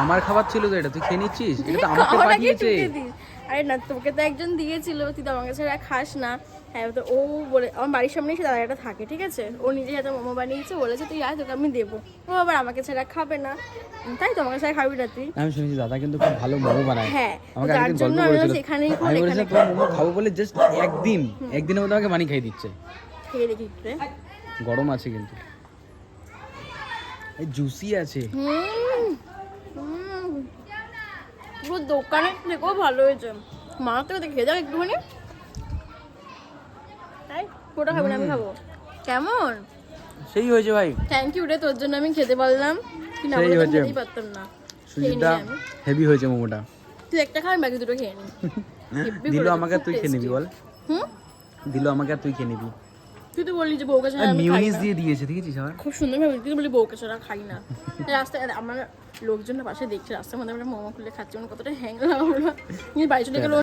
আমার খাবার ছিল তো, এটা তুই খেয়ে নিচ্ছিস? এটা তো আমাকে পাঠিয়েছে। আরে না, তোকে তো একজন দিয়েছিল, তুই তো আমার কাছে খাস না। হ্যাঁ, তো ও বলে আমার বাড়ির সামনে এসে দাদাটা থাকে, ঠিক আছে, ও নিজে হাতে মোমো বানিয়েছে, বলেছে তুই আয়, তোকে আমি দেবো। ও আবার আমাকে ছাড়া খাবে না, তাই তো আমাকে ছাড়া খাবি না তুই। আমি শুনেছি দাদা কিন্তু খুব ভালো মোমো বানায়। হ্যাঁ, আমাকে তার একদিন জন্য গল্প আমি করেছিল। এখানেই আমি বলেছিলাম তোমার মোমো খাবো বলে, জাস্ট একদিনের মধ্যে আমাকে বানিয়ে খাইয়ে দিচ্ছে। খেয়ে দেখি রে। গরম আছে কিন্তু, এই জুসি আছে। পুরো দোকানের থেকেও ভালো হয়েছে। মা তো খেয়ে যাও একটুখানি, তাই পুরোটা খাবো না, আমি খাবো। কেমন সেই হয়েছে ভাই। থ্যাংক ইউ রে, তোর জন্য আমি খেতে পারলাম, তুই না বলে তো খেতেই পারতাম না। সুজিটা হেভি হয়েছে মোমোটা। তুই একটা খা, বাকি দুটো খেয়ে নি। দিলো আমাকে, তুই খেয়ে নিবি বল। হুম, দিলো আমাকে, তুই খেয়ে নিবি। তুই তো বললি যে বউকে ছাড়া আমি খাই মিউনিস না। দিয়ে দিয়েছে, দেখেছিস আমার? খুব সুন্দর ভাবে তুই বলি বউকে ছাড়া খাই না। রাস্তায় আমার লোকজন পাশে দেখছে, রাস্তার মধ্যে আমরা মোমো খুলে খাচ্ছি, মানে কতটা হ্যাং লাগলো। বাড়ি চলে গেলো।